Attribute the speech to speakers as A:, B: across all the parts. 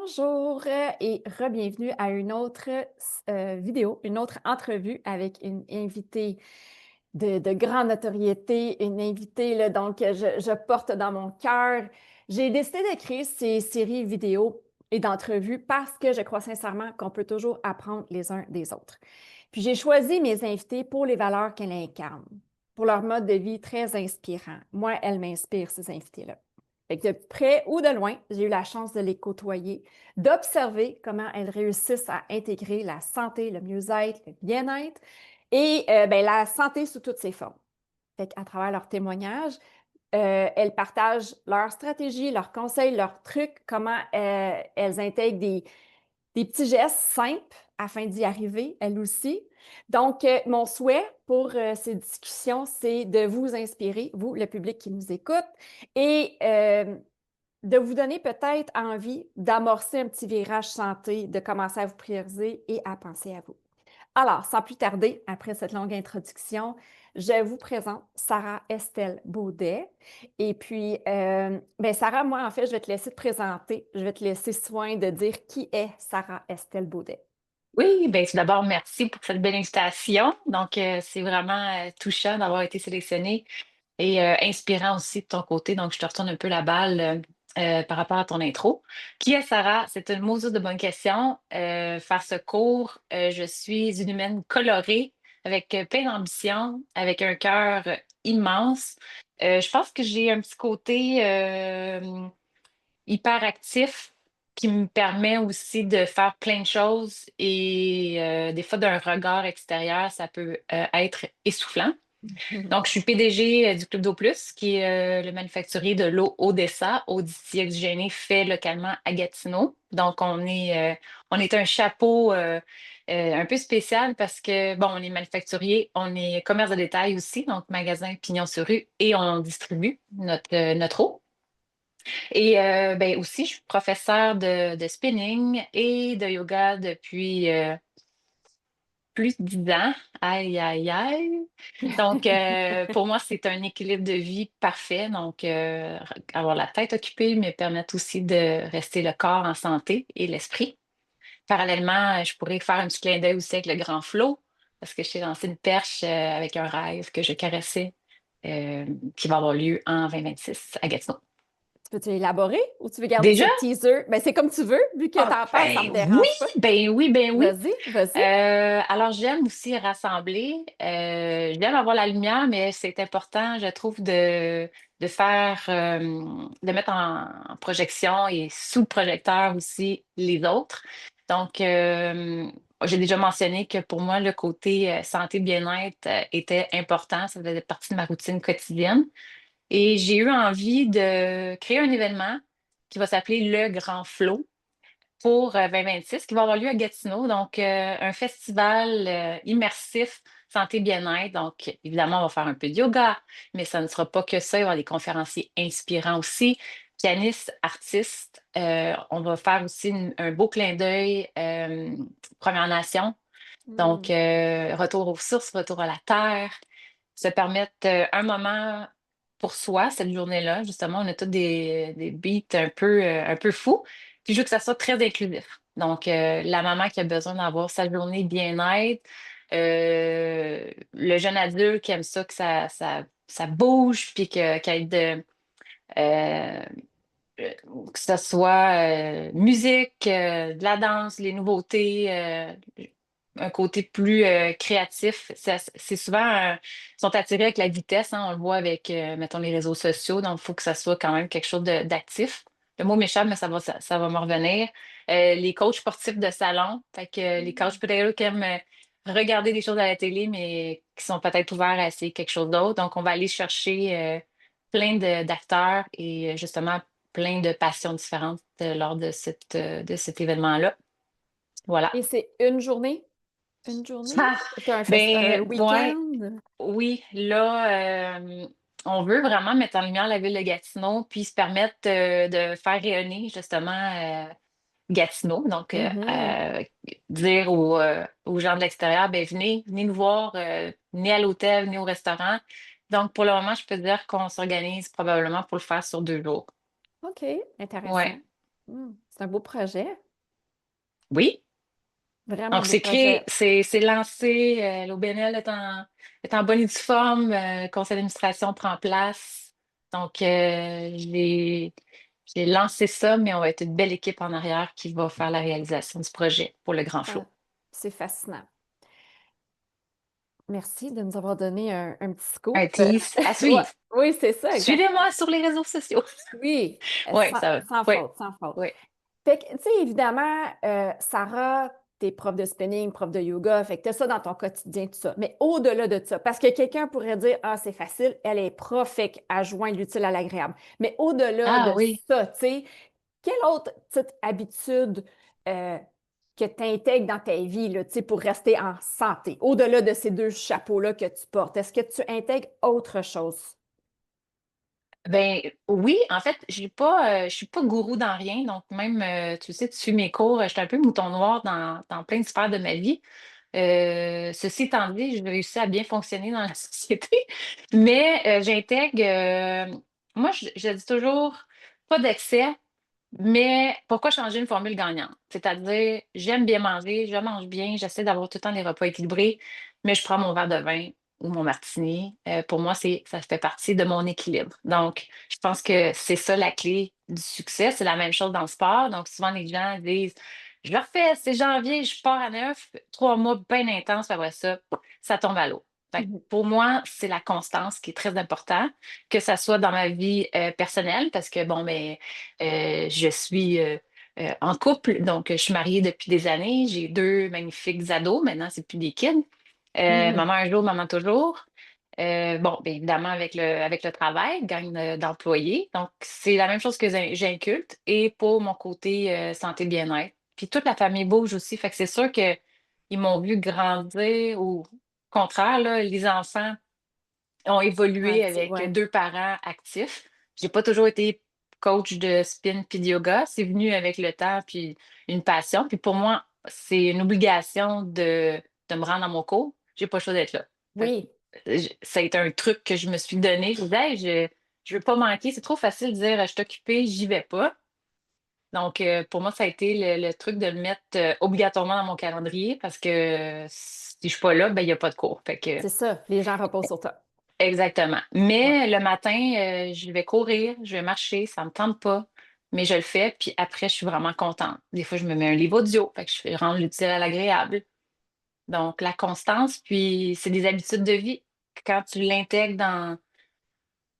A: Bonjour et re-bienvenue à une autre vidéo, une autre entrevue avec une invitée de grande notoriété, une invitée là, donc je porte dans mon cœur. J'ai décidé de créer ces séries vidéo et d'entrevues parce que je crois sincèrement qu'on peut toujours apprendre les uns des autres. Puis j'ai choisi mes invités pour les valeurs qu'elles incarnent, pour leur mode de vie très inspirant. Moi, elles m'inspirent, ces invités-là. Fait que de près ou de loin, j'ai eu la chance de les côtoyer, d'observer comment elles réussissent à intégrer la santé, le mieux-être, le bien-être et ben, la santé sous toutes ses formes. Fait qu'à travers leurs témoignages, elles partagent leurs stratégies, leurs conseils, leurs trucs, comment elles intègrent des petits gestes simples afin d'y arriver, elles aussi. Donc, mon souhait pour ces discussions, c'est de vous inspirer, vous, le public qui nous écoute, et de vous donner peut-être envie d'amorcer un petit virage santé, de commencer à vous prioriser et à penser à vous. Alors, sans plus tarder, après cette longue introduction, je vous présente Sarah Estelle Baudet. Et puis, ben Sarah, moi, en fait, je vais te laisser te présenter. Je vais te laisser soin de dire qui est Sarah Estelle Baudet.
B: Oui, bien, tout d'abord, merci pour cette belle invitation. Donc, c'est vraiment touchant d'avoir été sélectionnée et inspirant aussi de ton côté. Donc, je te retourne un peu la balle par rapport à ton intro. Qui est Sarah? C'est une maudite de bonne question. Faire ce cours, je suis une humaine colorée, avec plein d'ambition, avec un cœur immense. Je pense que j'ai un petit côté hyperactif qui me permet aussi de faire plein de choses et des fois d'un regard extérieur, ça peut être essoufflant. Donc, je suis PDG du Club d'eau plus, qui est le manufacturier de l'eau Odessa, eau distillée oxygénée fait localement à Gatineau. Donc, on est un chapeau un peu spécial parce que, bon, on est manufacturier, on est commerce de détail aussi, donc magasin pignon sur rue, et on distribue notre eau. Et ben aussi, je suis professeure de spinning et de yoga depuis plus de 10 ans. Aïe, aïe, aïe. Donc, pour moi, c'est un équilibre de vie parfait. Donc, avoir la tête occupée, mais permettre aussi de rester le corps en santé et l'esprit. Parallèlement, je pourrais faire un petit clin d'œil aussi avec le grand flow, parce que je suis lancé une perche avec un rêve que je caressais, euh, qui va avoir lieu en 2026 à Gatineau.
A: Peux-tu élaborer ou tu veux garder ce
B: Déjà?
A: teaser? Ben, c'est comme tu veux, vu que tu
B: Ah,
A: en parles, ça ne
B: ben
A: me
B: oui,
A: dérange pas.
B: ben oui, ben oui.
A: Vas-y, vas-y.
B: Alors, j'aime aussi rassembler. J'aime avoir la lumière, mais c'est important, je trouve, de faire, de mettre en projection et sous le projecteur aussi les autres. Donc, j'ai déjà mentionné que pour moi, le côté santé, bien-être était important. Ça faisait partie de ma routine quotidienne. Et j'ai eu envie de créer un événement qui va s'appeler Le Grand Flow pour 2026 qui va avoir lieu à Gatineau. Donc, un festival immersif santé-bien-être. Donc, évidemment, on va faire un peu de yoga, mais ça ne sera pas que ça. Il va y avoir des conférenciers inspirants aussi, pianistes, artistes. On va faire aussi un beau clin d'œil Première Nation. Donc,
A: Hmm.
B: retour aux sources, retour à la terre, se permettre un moment pour soi cette journée-là. Justement, on a tous des beats un peu fous. Puis je veux que ça soit très inclusif. Donc, la maman qui a besoin d'avoir sa journée bien-être, le jeune adulte qui aime ça, ça bouge, puis qu'il y ait euh, que ce soit musique, de la danse, les nouveautés, un côté plus créatif. C'est souvent, ils sont attirés avec la vitesse, hein, on le voit avec, mettons, les réseaux sociaux, donc il faut que ça soit quand même quelque chose d'actif. Le mot m'échappe, mais ça va me revenir. Les coachs sportifs de salon, fait que les coachs peut-être qui aiment regarder des choses à la télé, mais qui sont peut-être ouverts à essayer quelque chose d'autre. Donc, on va aller chercher plein d'acteurs et justement plein de passions différentes lors de cet événement-là. Voilà.
A: Et c'est une journée? Une journée?
B: Ah,
A: C'est un
B: ben, ouais,
A: week-end?
B: oui, là, on veut vraiment mettre en lumière la ville de Gatineau, puis se permettre de faire rayonner justement Gatineau. Donc,
A: Mhm.
B: dire aux gens de l'extérieur, ben, venez nous voir, venez à l'hôtel, venez au restaurant. Donc, pour le moment, je peux dire qu'on s'organise probablement pour le faire sur 2 jours.
A: OK,
B: Ouais.
A: intéressant. C'est un beau projet,
B: Oui.
A: vraiment
B: Donc,
A: beau
B: c'est créé,
A: projet.
B: c'est lancé, l'OBNL est en bonne et due forme, le conseil d'administration prend place. Donc, j'ai lancé ça, mais on va être une belle équipe en arrière qui va faire la réalisation du projet pour le Grand
A: Ah,
B: Flot.
A: c'est fascinant. Merci de nous avoir donné un petit
B: Un
A: scoop.
B: tease à
A: Ouais,
B: suivre.
A: oui, c'est ça, exactement.
B: Suivez-moi sur les réseaux sociaux.
A: Oui,
B: Oui, ça va.
A: sans
B: Oui,
A: faute, sans faute.
B: oui.
A: Fait que, tu sais, évidemment, Sarah, t'es prof de spinning, prof de yoga, fait que t'as ça dans ton quotidien, tout ça. Mais au-delà de ça, parce que quelqu'un pourrait dire, ah, c'est facile, elle est prof, fait qu'elle joint l'utile à l'agréable. Mais au-delà
B: Ah
A: de
B: oui.
A: ça, tu sais, quelle autre petite habitude euh, que tu intègres dans ta vie, là, tu sais, pour rester en santé, au-delà de ces deux chapeaux-là que tu portes? Est-ce que tu intègres autre chose?
B: Ben oui, en fait, je suis pas gourou dans rien, donc même, tu sais, tu suis mes cours, je suis un peu mouton noir dans plein de sphères de ma vie. Ceci étant dit, je réussis à bien fonctionner dans la société, mais j'intègre, moi, je dis toujours, pas d'excès, mais pourquoi changer une formule gagnante? C'est-à-dire, j'aime bien manger, je mange bien, j'essaie d'avoir tout le temps des repas équilibrés, mais je prends mon verre de vin ou mon martini. Pour moi, ça fait partie de mon équilibre. Donc, je pense que c'est ça la clé du succès. C'est la même chose dans le sport. Donc, souvent, les gens disent, je le refais, c'est janvier, je pars à neuf, 3 mois bien intenses, puis après ça, ça tombe à l'eau. Fait que
A: Mhm.
B: pour moi, c'est la constance qui est très importante, que ça soit dans ma vie personnelle, parce que, bon, mais je suis en couple, donc je suis mariée depuis des années. J'ai deux magnifiques ados. Maintenant, c'est plus des kids.
A: Mhm.
B: Maman un jour, maman toujours. Bon, bien évidemment, avec le travail, gagne d'employés. Donc, c'est la même chose que j'inculte. Et pour mon côté santé bien-être. Puis toute la famille bouge aussi. Fait que c'est sûr qu'ils m'ont vu grandir ou au contraire, là, les enfants ont évolué avec
A: Ouais.
B: deux parents actifs. J'ai pas toujours été coach de spin puis de yoga. C'est venu avec le temps puis une passion. Puis pour moi, c'est une obligation de me rendre à mon cours. J'ai pas le choix d'être là. Fait
A: Oui.
B: que, ça a été un truc que je me suis donné. Je disais, hey, je veux pas manquer. C'est trop facile de dire, je suis occupée, j'y vais pas. Donc, pour moi, ça a été le truc de le mettre obligatoirement dans mon calendrier parce que si je suis pas là, ben, il n'y a pas de cours. Fait que
A: C'est ça, les gens reposent sur toi.
B: exactement.
A: Ouais.
B: Mais le matin, je vais courir, je vais marcher, ça me tente pas, mais je le fais, puis après, je suis vraiment contente. Des fois, je me mets un livre audio, fait que je fais rendre l'utile à l'agréable. Donc, la constance, puis c'est des habitudes de vie. Quand tu l'intègres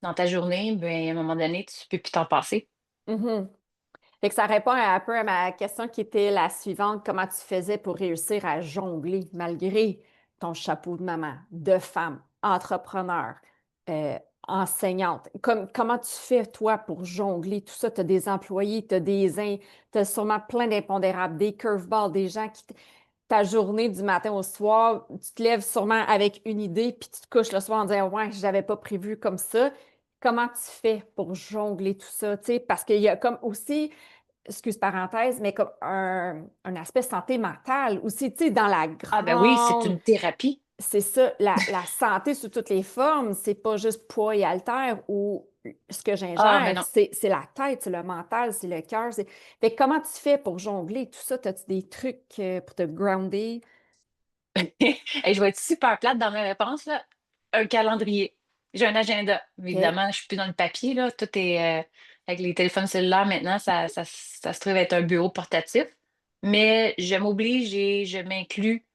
B: dans ta journée, ben, à un moment donné, tu peux plus t'en passer.
A: Mhm. Fait que ça répond un peu à ma question qui était la suivante. Comment tu faisais pour réussir à jongler malgré ton chapeau de maman, de femme, entrepreneur, euh, enseignante? Comment tu fais, toi, pour jongler tout ça? Tu as des employés, tu as sûrement plein d'impondérables, des curveballs, des gens qui... Ta journée du matin au soir, tu te lèves sûrement avec une idée, puis tu te couches le soir en disant, ouais, je n'avais pas prévu comme ça. Comment tu fais pour jongler tout ça? Tu sais, parce qu'il y a comme aussi excuse parenthèse, mais comme un aspect santé mentale aussi, tu sais, dans la
B: Ah ben oui, c'est
A: grande,
B: une thérapie.
A: c'est ça, la santé sous toutes les formes, c'est pas juste poids et haltère ou ce que
B: Ah ben
A: j'ingère,
B: non.
A: c'est la tête, c'est le mental, c'est le cœur. Fait que comment tu fais pour jongler tout ça? As-tu des trucs pour te grounder?
B: Et je vais être super plate dans mes réponses, là. Un calendrier. J'ai un agenda.
A: OK.
B: Évidemment, je suis plus dans le papier, là. Tout est avec les téléphones cellulaires maintenant, ça se trouve être un bureau portatif. Mais je m'oblige et je m'inclus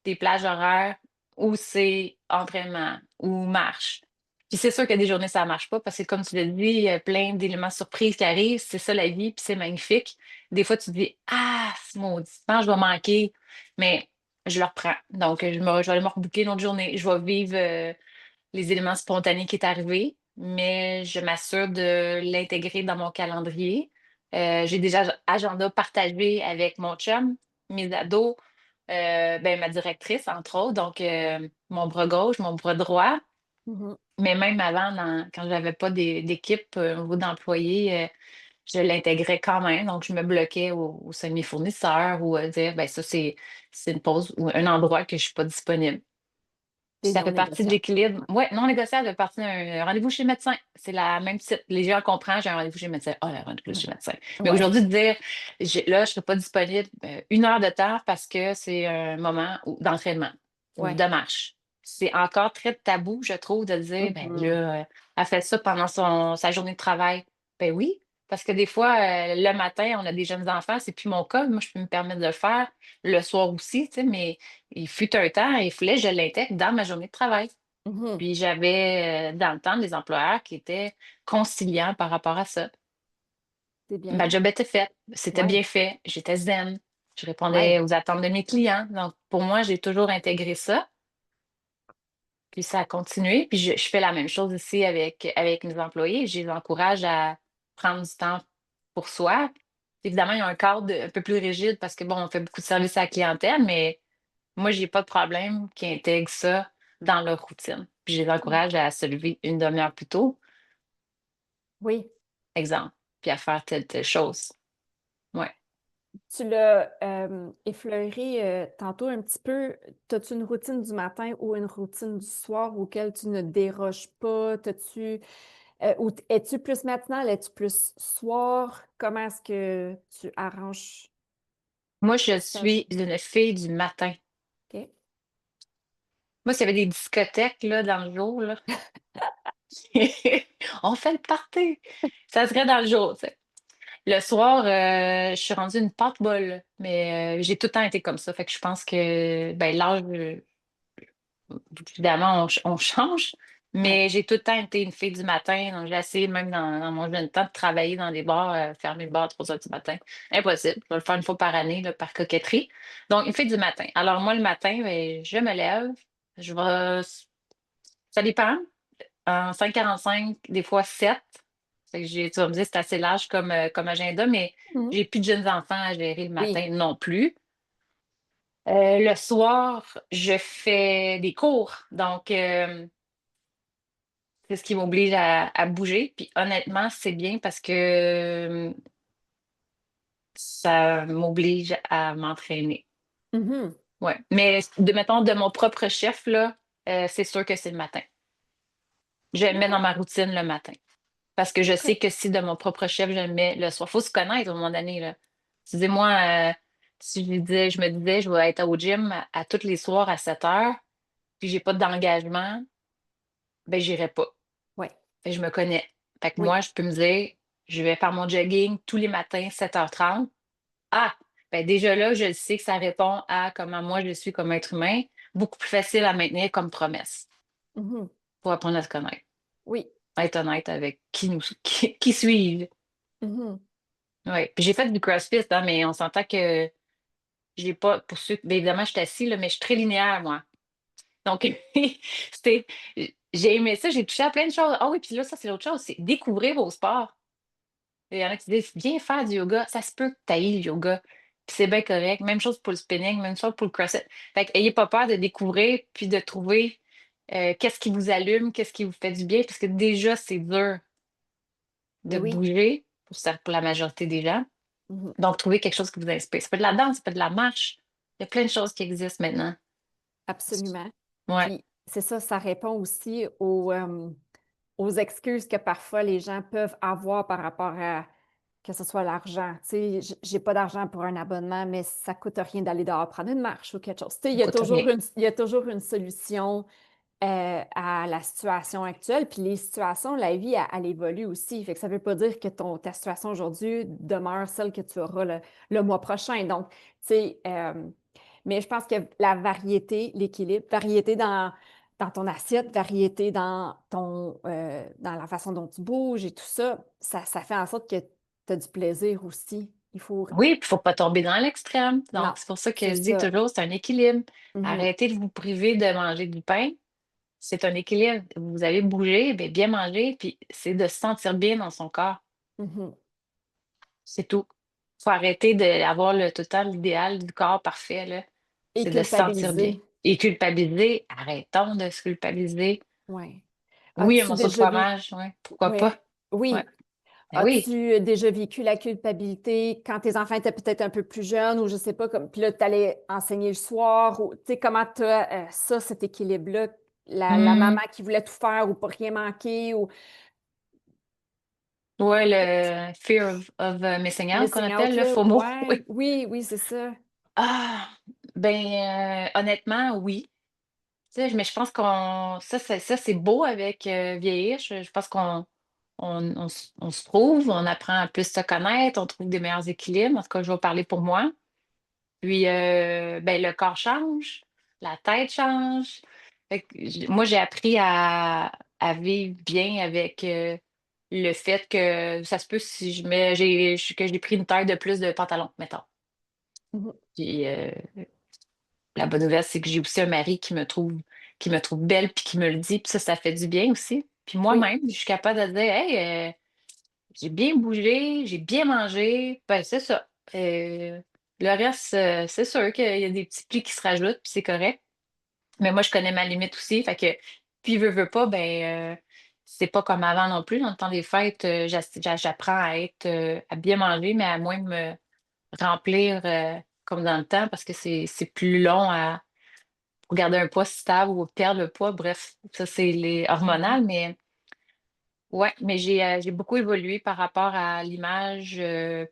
B: des plages horaires où c'est entraînement ou marche. Puis c'est sûr que des journées, ça ne marche pas parce que, comme tu l'as dit, il y a plein d'éléments surprises qui arrivent. C'est ça la vie, puis c'est magnifique. Des fois, tu te dis, ah, c'est maudit, je vais manquer. Mais je le reprends. Donc, je vais aller me rebooker une autre journée. Je vais vivre les éléments spontanés qui est arrivé, mais je m'assure de l'intégrer dans mon calendrier. J'ai déjà agenda partagé avec mon chum, mes ados, ben, ma directrice, entre autres. Donc, mon bras gauche, mon bras droit.
A: Mhm.
B: Mais même avant, quand je n'avais pas d'équipe au niveau d'employés, je l'intégrais quand même. Donc, je me bloquais au sein de mes fournisseurs ou dire, ben ça, c'est une pause ou un endroit que je ne suis pas disponible.
A: Des
B: Ça
A: non
B: fait partie de
A: négociables.
B: l'équilibre. Oui, non négociable, ça fait partie d'un rendez-vous chez le médecin. C'est la même type. Les gens comprennent, j'ai un rendez-vous chez le médecin. Oh, le rendez-vous chez le médecin. Mais
A: Ouais.
B: aujourd'hui, de dire, là, je ne serai pas disponible 1 heure de temps parce que c'est un moment d'entraînement ou
A: Ouais.
B: de marche. C'est encore très tabou, je trouve, de dire, ben
A: Mhm.
B: là, elle fait ça pendant sa journée de travail. Ben oui, parce que des fois, le matin, on a des jeunes enfants, c'est plus mon cas. Moi, je peux me permettre de le faire le soir aussi, tu sais, mais il fut un temps, il fallait que je l'intègre dans ma journée de travail.
A: Mhm.
B: Puis j'avais, dans le temps, des employeurs qui étaient conciliants par rapport à ça.
A: C'est bien
B: Ma
A: fait.
B: job était faite, c'était
A: Ouais.
B: bien fait, j'étais zen, je
A: Ouais.
B: répondais aux attentes de mes clients. Donc, pour moi, j'ai toujours intégré ça, puis ça a continué. Puis je fais la même chose ici avec mes employés. Je les encourage à prendre du temps pour soi. Évidemment, il y a un cadre un peu plus rigide parce que, bon, on fait beaucoup de services à la clientèle, mais moi, j'ai pas de problème qui intègrent ça dans leur routine. Puis je les encourage à se lever 1 demi-heure plus tôt,
A: Oui.
B: exemple, puis à faire telle chose. Ouais.
A: Tu l'as effleuré tantôt un petit peu. As-tu une routine du matin ou une routine du soir auquel tu ne déroges pas? Ou es-tu plus matinale? Es-tu plus soir? Comment est-ce que tu arranges
B: Moi, je
A: ta
B: suis
A: journée?
B: une fille du matin.
A: OK.
B: Moi, s'il y avait des discothèques là, dans le jour, là, on fait le party. Ça serait dans le jour, tu sais. Le soir, je suis rendue une pâte-bole, mais j'ai tout le temps été comme ça. Fait que je pense que ben, l'âge, évidemment, on change,
A: Ouais.
B: mais j'ai tout le temps été une fille du matin. Donc, j'ai essayé, même dans mon jeune temps, de travailler dans des bars, fermer le bar à 3 heures du matin. Impossible. Je vais le faire une fois par année, là, par coquetterie. Donc, une fille du matin. Alors, moi, le matin, ben, je me lève. Je vais. Ça dépend. En 5h45, des fois 7. Fait que tu vas me dire, c'est assez large comme agenda, mais
A: Mhm.
B: j'ai plus de jeunes enfants à gérer le
A: Oui.
B: matin non plus. Le soir, je fais des cours. Donc, c'est ce qui m'oblige à bouger. Puis honnêtement, c'est bien parce que ça m'oblige à m'entraîner.
A: Mhm.
B: Ouais. Mais mettons, de mon propre chef, là, c'est sûr que c'est le matin. Je le mets dans ma routine le matin. Parce que je sais
A: OK.
B: que si de mon propre chef, je le mets le soir, il faut se connaître à un moment donné, là. Tu dis, moi, si je me disais, je vais être au gym à tous les soirs à 7 heures, puis j'ai pas d'engagement, ben, j'irai pas.
A: Ouais.
B: Fait que je me connais. Fait que
A: Oui.
B: moi, je peux me dire, je vais faire mon jogging tous les matins, 7h30. Ah, ben déjà là, je sais que ça répond à comment moi je suis comme être humain. Beaucoup plus facile à maintenir comme promesse
A: Mhm.
B: pour apprendre à se connaître.
A: Oui.
B: Être honnête avec qui suis-je.
A: Mhm.
B: Oui. Puis j'ai fait du CrossFit, hein, mais on s'entend que j'ai pas, pour ceux, bien évidemment, je suis assise, là, mais je suis très linéaire, moi. Donc, c'était, j'ai aimé ça, j'ai touché à plein de choses. Ah oui, puis là, ça, c'est l'autre chose, c'est découvrir vos sports. Il y en a qui disent, viens faire du yoga. Ça se peut que tu ailles le yoga. Puis c'est bien correct. Même chose pour le spinning, même chose pour le CrossFit. Fait que ayez pas peur de découvrir puis de trouver qu'est-ce qui vous allume, qu'est-ce qui vous fait du bien. Parce que déjà, c'est dur
A: Mais
B: de
A: oui.
B: bouger pour la majorité des gens.
A: Mhm.
B: Donc, trouver quelque chose qui vous inspire. Ça peut être de la danse, ça peut être de la marche. Il y a plein de choses qui existent maintenant.
A: Absolument.
B: Ouais,
A: Puis c'est ça, ça répond aussi aux excuses que parfois les gens peuvent avoir par rapport à que ce soit l'argent. Tu sais, j'ai pas d'argent pour un abonnement, mais ça coûte rien d'aller dehors prendre une marche ou quelque chose. Tu sais,
B: ça coûte rien.
A: il y a toujours une solution à la situation actuelle. Puis les situations, la vie, elle évolue aussi. Fait que ça veut pas dire que ta situation aujourd'hui demeure celle que tu auras le mois prochain. Donc, tu sais, mais je pense que la variété, l'équilibre, variété dans ton assiette, variété dans la façon dont tu bouges et tout ça, ça fait en sorte que tu as du plaisir aussi. Il faut...
B: Oui, puis il faut pas tomber dans l'extrême.
A: Non,
B: Donc, c'est pour ça que
A: c'est
B: je dis
A: ça.
B: toujours, c'est un équilibre.
A: Mhm,
B: Arrêtez de vous priver de manger du pain. C'est un équilibre. Vous avez bougé, bien manger, puis c'est de se sentir bien dans son corps.
A: mhm.
B: C'est tout. Faut arrêter d'avoir tout le temps l'idéal du corps parfait, là.
A: Et
B: C'est de se sentir bien.
A: culpabiliser.
B: Et culpabiliser, arrêtons de se culpabiliser.
A: Ouais.
B: Oui, un
A: As-tu
B: morceau de
A: déjà vu...
B: fromage, ouais, pourquoi
A: Ouais.
B: pas? Ouais.
A: Oui.
B: Ben oui.
A: As-tu déjà vécu la culpabilité quand tes enfants étaient peut-être un peu plus jeunes ou je sais pas, comme, puis là, tu allais enseigner le soir ou, tu sais, comment tu as ça, cet équilibre-là? la maman
B: Hmm.
A: qui voulait tout faire ou pas rien manquer ou
B: Ouais, le fear of missing out qu'on
A: missing out,
B: appelle, le
A: là.
B: FOMO.
A: Ouais,
B: Oui.
A: oui, oui, c'est ça.
B: Ah, ben, honnêtement, oui. Tu sais, mais je pense qu'on ça, c'est beau avec vieillir. Je pense on se trouve, on apprend à plus se connaître, on trouve des meilleurs équilibres. En tout cas, je vais parler pour moi. Puis, ben, le corps change, la tête change. Fait que moi, j'ai appris à vivre bien avec le fait que ça se peut si je mets, que j'ai pris une taille de plus de pantalon, mettons.
A: Mhm.
B: Puis, la bonne nouvelle, c'est que j'ai aussi un mari qui me trouve belle puis qui me le dit. Puis ça fait du bien aussi. Puis
A: Oui.
B: moi-même, je suis capable de dire, hey, j'ai bien bougé, j'ai bien mangé. Ben, c'est ça. Le reste, c'est sûr qu'il y a des petits plis qui se rajoutent, puis c'est correct. Mais moi, je connais ma limite aussi. Fait que, puis veux pas, ben, c'est pas comme avant non plus. Dans le temps des fêtes, j'apprends à être, à bien manger, mais à moins me remplir, comme dans le temps, parce que c'est plus long pour garder un poids stable ou perdre le poids. Bref, ça, c'est les
A: Mhm.
B: hormonales, mais ouais, mais j'ai beaucoup évolué par rapport à l'image,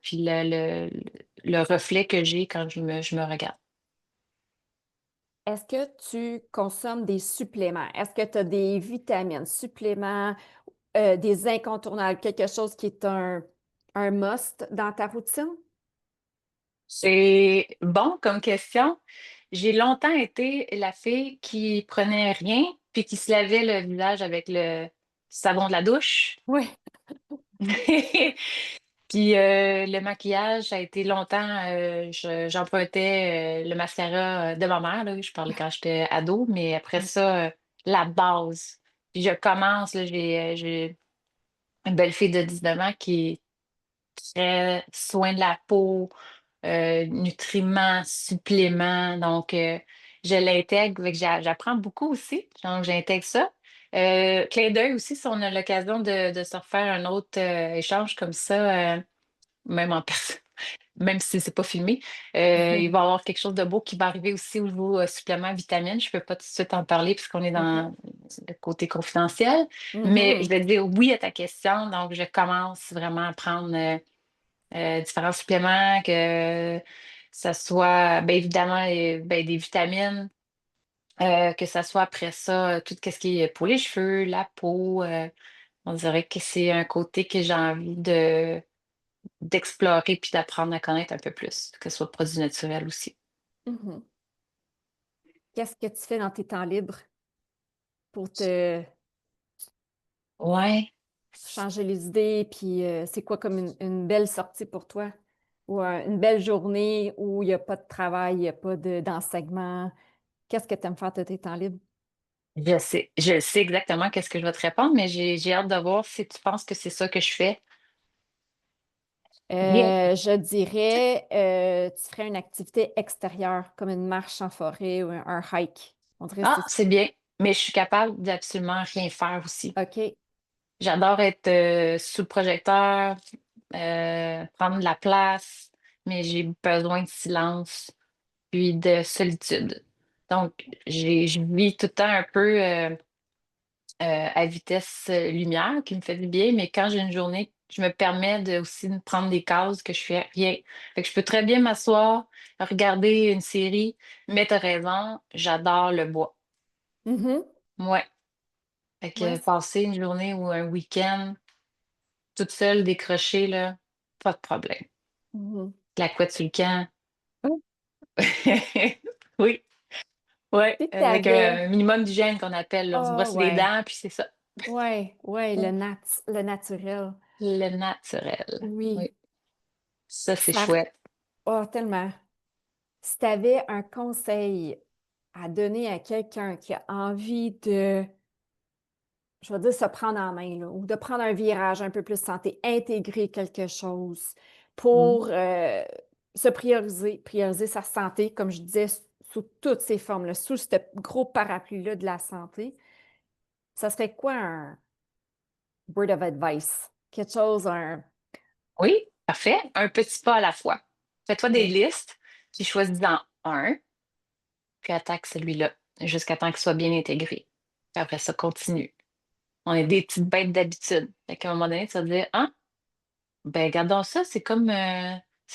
B: puis le reflet que j'ai quand je me regarde.
A: Est-ce que tu consommes des suppléments? Est-ce que tu as des vitamines, suppléments, des incontournables, quelque chose qui est un must dans ta routine?
B: C'est bon comme question. J'ai longtemps été la fille qui prenait rien, puis qui se lavait le visage avec le savon de la douche.
A: Oui.
B: Puis le maquillage, ça a été longtemps, j'empruntais le mascara de ma mère, là. Je parlais quand j'étais ado, mais après ça, la base. Puis je commence, là, j'ai une belle fille de 19 ans qui est très soin de la peau, nutriments, suppléments. Donc, je l'intègre, fait que j'apprends beaucoup aussi. Donc, j'intègre ça. Clin d'œil aussi, si on a l'occasion de se refaire un autre échange comme ça, même en personne, même si c'est pas filmé, il va y avoir quelque chose de beau qui va arriver aussi au niveau supplément vitamines. Je peux pas tout de suite en parler puisqu'on est
A: Mhm.
B: dans le côté confidentiel, mais je
A: Mhm.
B: vais dire oui à ta question. Donc, je commence vraiment à prendre différents suppléments, que ça soit, bien évidemment, ben, des vitamines, que ça soit après ça, tout ce qui est pour les cheveux, la peau. On dirait que c'est un côté que j'ai envie d'explorer puis d'apprendre à connaître un peu plus, que ce soit produit naturel aussi.
A: Mhm. Qu'est-ce que tu fais dans tes temps libres pour te
B: Ouais.
A: changer les idées? Puis c'est quoi comme une belle sortie pour toi? Ou une belle journée où il n'y a pas de travail, il n'y a pas d'enseignement? Qu'est-ce que tu aimes faire de tes temps libres?
B: Je sais exactement qu'est-ce que je vais te répondre, mais j'ai hâte de voir si tu penses que c'est ça que je fais. Rien.
A: Je dirais, tu ferais une activité extérieure, comme une marche en forêt ou un hike. On dirait que
B: Ah,
A: c'est ça.
B: c'est bien, mais je suis capable d'absolument rien faire aussi.
A: OK.
B: J'adore être sous le projecteur, prendre de la place, mais j'ai besoin de silence puis de solitude. Donc, je vis tout le temps un peu à vitesse lumière qui me fait du bien, mais quand j'ai une journée, je me permets de aussi de prendre des cases que je fais rien. Fait que je peux très bien m'asseoir, regarder une série, mais t'as raison, j'adore le bois.
A: Mhm.
B: Ouais. Fait
A: Ouais.
B: que passer une journée ou un week-end toute seule, décrochée, là, pas de problème.
A: Mhm.
B: La couette sur le camp. Oui, ouais,
A: Si tu
B: avec
A: avais.
B: un minimum d'hygiène qu'on appelle, là. On se
A: Ah,
B: brosse les
A: ouais.
B: dents, puis c'est ça.
A: Ouais, ouais,
B: Mm.
A: le naturel.
B: Le naturel.
A: Oui.
B: Oui, ça, c'est
A: Ça,
B: chouette.
A: oh, tellement. Si tu avais un conseil à donner à quelqu'un qui a envie de, je vais dire, se prendre en main, là, ou de prendre un virage un peu plus santé, intégrer quelque chose
B: Mm.
A: pour se prioriser sa santé, comme je disais, sous toutes ses formes, là, sous ce gros parapluie-là de la santé, ça serait quoi un word of advice? Quelque chose, un...
B: Oui, parfait. Un petit pas à la fois. Fais-toi des
A: OK.
B: listes, puis choisis-en un, puis attaque celui-là, jusqu'à temps qu'il soit bien intégré. Puis après ça, continue. On est des petites bêtes d'habitude. Fait qu'à un moment donné, tu vas te dire, ah, ben, gardons ça, c'est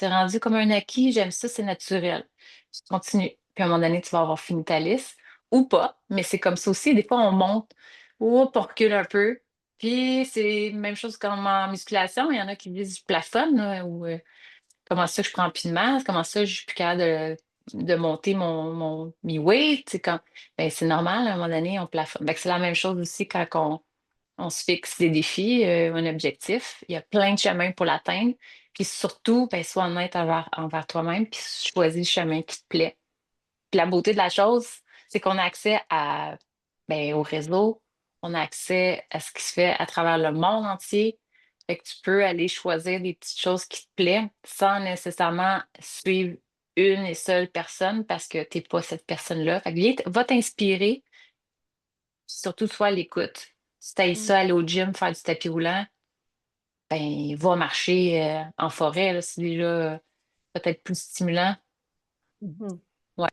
B: rendu comme un acquis, j'aime ça, c'est naturel. Tu continues. Puis à un moment donné, tu vas avoir fini ta liste, ou pas, mais c'est comme ça aussi. Des fois, on monte, ou on recule un peu. Puis c'est la même chose comme en musculation. Il y en a qui disent, je plafonne, là, ou comment ça, je prends plus de masse, comment ça, je suis plus capable de monter mes weights. Ben, c'est normal, à un moment donné, on plafonne. Ben, c'est la même chose aussi quand on se fixe des défis, un objectif. Il y a plein de chemins pour l'atteindre. Puis surtout, ben, sois honnête envers toi-même, puis choisis le chemin qui te plaît. Puis la beauté de la chose, c'est qu'on a accès ben, au réseau, on a accès à ce qui se fait à travers le monde entier. Fait que tu peux aller choisir des petites choses qui te plaisent sans nécessairement suivre une et seule personne parce que tu n'es pas cette personne-là. Fait que va t'inspirer, surtout sois à l'écoute. Si tu
A: Mm.
B: ça, aller au gym, faire du tapis roulant, ben, va marcher en forêt, là, c'est déjà peut-être plus stimulant.
A: Mhm.
B: Ouais.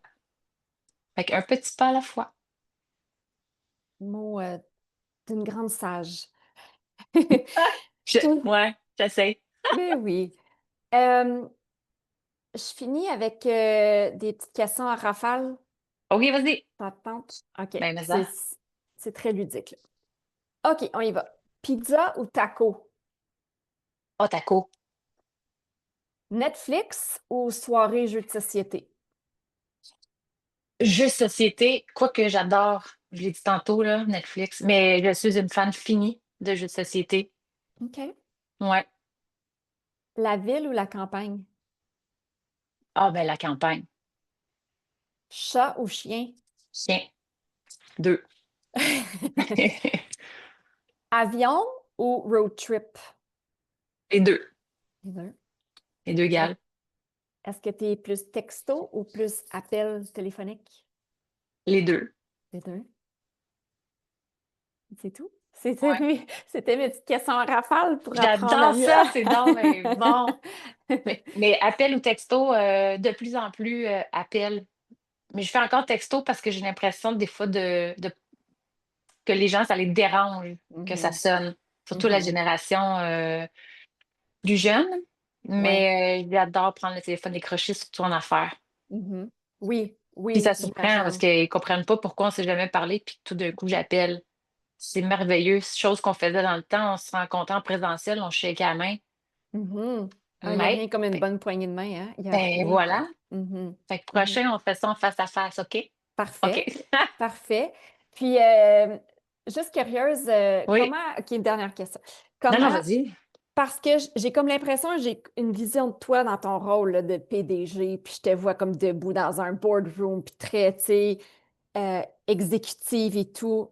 B: Fait qu'un petit pas à la fois.
A: Mot d'une grande sage.
B: Ouais, j'essaie.
A: Mais oui. Je finis avec des petites questions à rafale.
B: OK, vas-y.
A: Ça te tente? OK.
B: Ben, mais ça.
A: C'est très ludique, là. OK, on y va. Pizza ou taco?
B: Oh, taco.
A: Netflix ou soirée jeux de société?
B: Jeux de société, quoique j'adore, je l'ai dit tantôt, là, Netflix, mais je suis une fan finie de jeux de société.
A: OK.
B: Ouais.
A: La ville ou la campagne?
B: Ah, ben, la campagne.
A: Chat ou chien?
B: Chien. Deux.
A: Avion ou road trip?
B: Les deux.
A: Les deux.
B: Les deux
A: Est-
B: gales.
A: Est-ce que tu es plus texto ou plus appel téléphonique?
B: Les deux.
A: Les deux. C'est tout? C'était
B: Ouais.
A: c'était mes petites questions en rafale pour apprendre à
B: J'adore
A: mieux.
B: ça, c'est donc mais bon. Mais appel ou texto, de plus en plus appel. Mais je fais encore texto parce que j'ai l'impression des fois que les gens, ça les dérange que ça
A: Mhm,
B: sonne. Surtout la
A: mhm.
B: génération plus jeune.
A: Ouais.
B: Mais j'adore prendre le téléphone décroché, surtout en affaires.
A: Mhm. Oui,
B: Puis
A: oui,
B: ça surprend parce
A: j'imagine.
B: qu'ils comprennent pas pourquoi on s'est jamais parlé, puis tout d'un coup, j'appelle. C'est merveilleux. Chose qu'on faisait dans le temps, on se rencontrait en présentiel, on shake à la main.
A: Mhm. Ah, il n'y a
B: Mais,
A: rien comme une bonne poignée de main, hein? Il n'y a
B: ben
A: rien comme.
B: voilà.
A: Mhm,
B: Fait que
A: mhm.
B: prochain, on fait ça en face à face, OK? OK.
A: Parfait, parfait. Puis, juste curieuse,
B: Oui.
A: OK, dernière question.
B: Non, non,
A: Comment,
B: vas-y.
A: parce que j'ai comme l'impression, j'ai une vision de toi dans ton rôle là, de PDG, puis je te vois comme debout dans un boardroom, puis très, tu sais, exécutive et tout.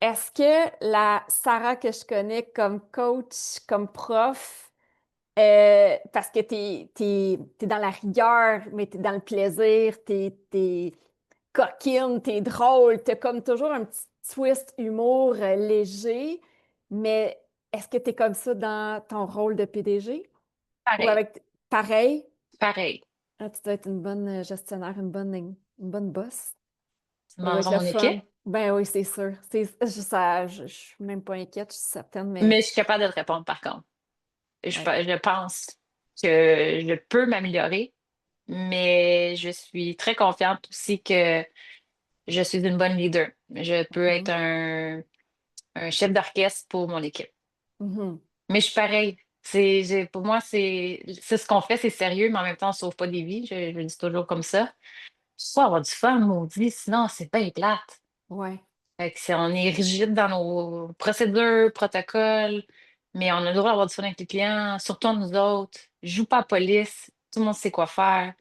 A: Est-ce que la Sarah que je connais comme coach, comme prof, parce que t'es dans la rigueur, mais t'es dans le plaisir, t'es coquine, t'es drôle, t'as comme toujours un petit twist humour léger, mais est-ce que t'es comme ça dans ton rôle de PDG? Ou
B: Pareil.
A: avec pareil?
B: Pareil.
A: Ah, tu dois être une bonne gestionnaire, une bonne boss.
B: Tu
A: Ça doit être
B: demanderas
A: le
B: mon équipe.
A: fun. Ben oui, c'est sûr. Je suis même pas inquiète, je suis certaine, mais
B: Mais je suis capable de te répondre par contre.
A: ouais.
B: Je pense que je peux m'améliorer, mais je suis très confiante aussi que je suis une bonne leader. Je peux être
A: Mhm.
B: un chef d'orchestre pour mon équipe.
A: Mhm.
B: Mais je suis pareil. Pour moi, c'est ce qu'on fait, c'est sérieux, mais en même temps, on ne sauve pas des vies. Je le dis toujours comme ça. Il faut avoir du fun, maudit, sinon c'est pas plate.
A: Ouais.
B: Fait que on est rigide dans nos procédures, protocoles, mais on a le droit d'avoir du fun avec les clients, surtout entre nous autres. Je joue pas à la police, tout le monde sait quoi faire.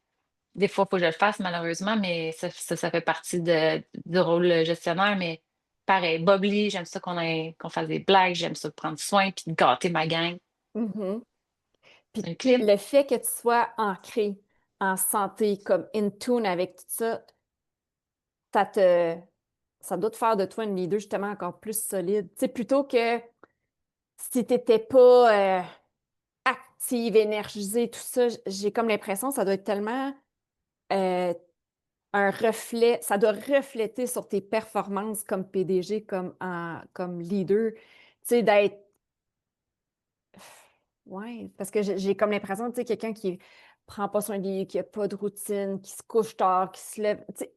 B: Des fois, il faut que je le fasse, malheureusement, mais ça fait partie du rôle gestionnaire. Mais pareil, Bobli, j'aime ça qu'on fasse des blagues, j'aime ça prendre soin puis de gâter ma gang.
A: Mhm. Puis
B: Un clip.
A: le fait que tu sois ancré en santé, comme in tune avec tout ça, ça te, ça doit te faire de toi une leader justement encore plus solide. Tu sais, plutôt que si tu n'étais pas active, énergisée, tout ça, j'ai comme l'impression que ça doit être tellement euh, un reflet, ça doit refléter sur tes performances comme PDG, comme leader, tu sais, d'être, ouais, parce que j'ai comme l'impression, tu sais, quelqu'un qui prend pas soin de lui, qui a pas de routine, qui se couche tard, qui se lève, tu sais,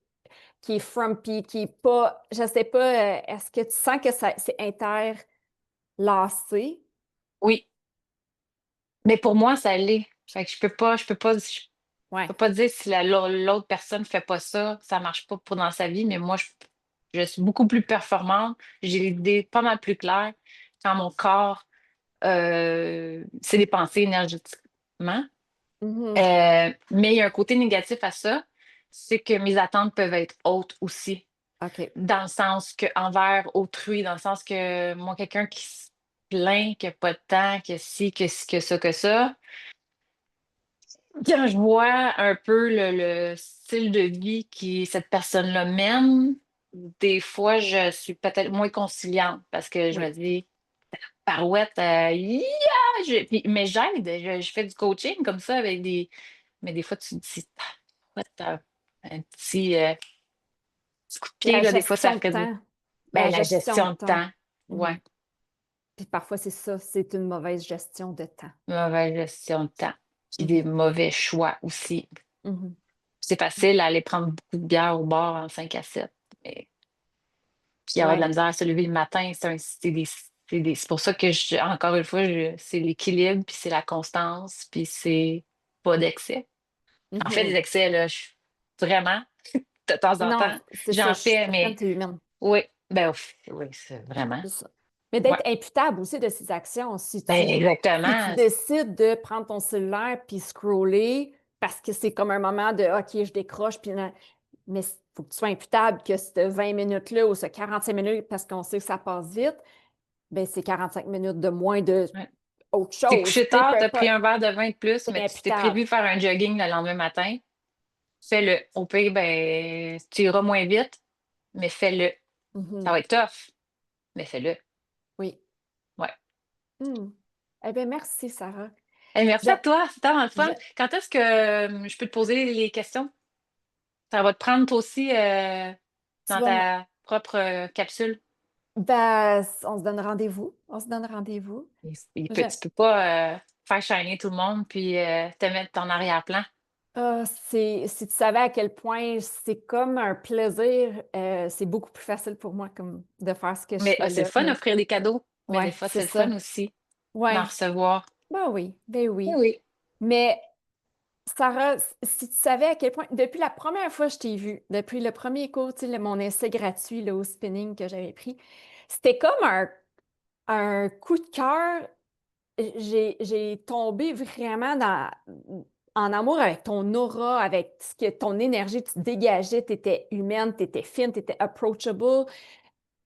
A: qui est frumpy, qui est pas, je sais pas, est-ce que tu sens que c'est interlacé?
B: Oui, mais pour moi, ça l'est. Fait que je peux
A: Ouais.
B: pas dire si l'autre personne fait pas ça, ça marche pas pour dans sa vie, mais moi, je suis beaucoup plus performante. J'ai l'idée pas mal plus claire quand mon corps s'est dépensé énergétiquement.
A: Mhm.
B: Mais il y a un côté négatif à ça, c'est que mes attentes peuvent être hautes aussi,
A: OK.
B: dans le sens que envers autrui, dans le sens que moi, quelqu'un qui se plaint, qui n'a pas de temps, que ci, que ça, que ça. Quand je vois un peu le style de vie que cette personne-là mène, des fois, je suis peut-être moins conciliante parce que je me
A: Oui.
B: dis, parouette, yeah! Mais j'aide, je fais du coaching comme ça avec des. Mais des fois, tu te dis, parouette, un petit coup de pied,
A: La
B: là, des fois, ça
A: gestion de
B: ferait du.
A: temps. La
B: Ben, la
A: gestion de
B: gestion de
A: temps.
B: temps. Ouais,
A: Mhm. Puis parfois, c'est ça, c'est une mauvaise gestion de temps.
B: mauvaise gestion de temps. Puis des
A: Mhm.
B: mauvais choix aussi.
A: Mhm.
B: C'est facile à aller prendre beaucoup de bière au bar en 5 à 7. Puis avoir de la
A: Ouais.
B: misère à se lever le matin, c'est pour ça que, encore une fois, c'est l'équilibre, puis c'est la constance, puis c'est pas d'excès. En fait, des
A: Mhm.
B: excès, là, vraiment, de temps en
A: Non,
B: temps,
A: c'est ça,
B: j'en
A: je suis
B: fais,
A: certaine
B: mais
A: que tu es humaine.
B: oui, ben oui, c'est vraiment.
A: C'est ça. Mais
B: Ouais.
A: d'être imputable aussi de ses actions.
B: Ben
A: Si tu
B: exactement.
A: décides de prendre ton cellulaire puis scroller parce que c'est comme un moment de OK, je décroche, puis mais il faut que tu sois imputable que cette 20 minutes-là ou ce 45 minutes, parce qu'on sait que ça passe vite, ben c'est 45 minutes de moins de
B: Ouais.
A: autre
B: T'es
A: chose.
B: couché
A: Tu sais,
B: tard,
A: peu
B: t'as pris
A: importe,
B: un verre de vin de plus,
A: c'est
B: mais tu t'es
A: imputable.
B: prévu faire un jogging le lendemain matin. Fais-le. Au pire, ben, tu iras moins vite, mais fais-le. Ça
A: Mhm.
B: va être tough, mais fais-le.
A: Oui.
B: Ouais.
A: Hmm. Eh bien, merci, Sarah.
B: Hey, merci
A: Je,
B: à toi, c'est tellement le
A: je,
B: fun. Quand est-ce que je peux te poser les questions? Ça va te prendre toi aussi
A: tu
B: dans
A: vas me-
B: ta propre capsule.
A: ben, on se donne rendez-vous. On se donne rendez-vous. Je,
B: Tu peux pas faire shiner tout le monde puis te mettre en arrière-plan.
A: si tu savais à quel point c'est comme un plaisir, c'est beaucoup plus facile pour moi comme de faire ce que je
B: Mais
A: fais
B: c'est le
A: là.
B: fun d'offrir des cadeaux, mais des
A: Ouais,
B: fois,
A: c'est
B: c'est le fun
A: ça.
B: aussi d'en
A: Ouais.
B: recevoir.
A: Ben oui, ben
B: Eh
A: oui.
B: oui.
A: Mais Sarah, si tu savais à quel point, depuis la première fois que je t'ai vue, depuis le premier cours, tu sais, mon essai gratuit là, au spinning que j'avais pris, c'était comme un coup de cœur. J'ai tombé vraiment en amour avec ton aura, avec ce que ton énergie, tu dégageais, tu étais humaine, tu étais fine, tu étais approachable.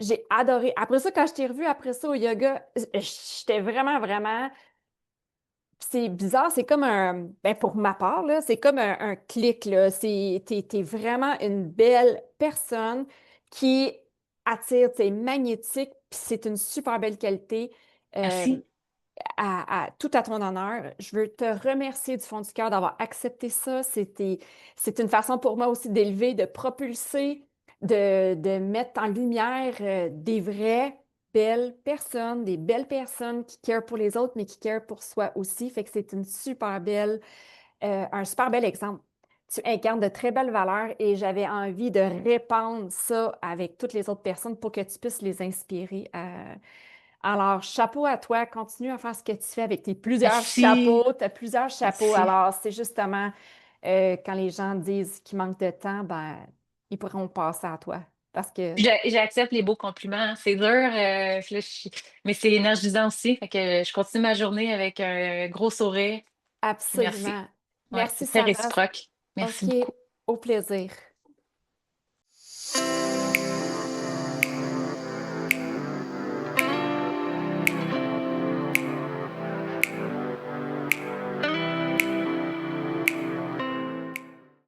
A: J'ai adoré. Après ça, quand je t'ai revue après ça au yoga, j'étais vraiment, vraiment. C'est bizarre, c'est comme ben pour ma part, là, c'est comme un clic, là. T'es vraiment une belle personne qui attire, t'es magnétique, puis c'est une super belle qualité. Euh,
B: Merci.
A: tout à ton honneur. Je veux te remercier du fond du cœur d'avoir accepté ça. C'est une façon pour moi aussi d'élever, de propulser, de mettre en lumière des vraies belles personnes, des belles personnes qui carent pour les autres, mais qui carent pour soi aussi. Fait que c'est un super bel exemple. Tu incarnes de très belles valeurs et j'avais envie de répandre ça avec toutes les autres personnes pour que tu puisses les inspirer. Alors, chapeau à toi, continue à faire ce que tu fais avec tes plusieurs
B: Merci.
A: chapeaux. Tu as plusieurs chapeaux.
B: Merci.
A: Alors, c'est justement quand les gens disent qu'il manque de temps, ben, ils pourront passer à toi. Parce que
B: J'accepte les beaux compliments. C'est dur, mais c'est énergisant aussi. Fait que je continue ma journée avec un gros sourire. Puis merci.
A: absolument.
B: Ouais,
A: Merci,
B: c'est très
A: Sarah.
B: réciproque. Merci
A: OK,
B: beaucoup.
A: au plaisir.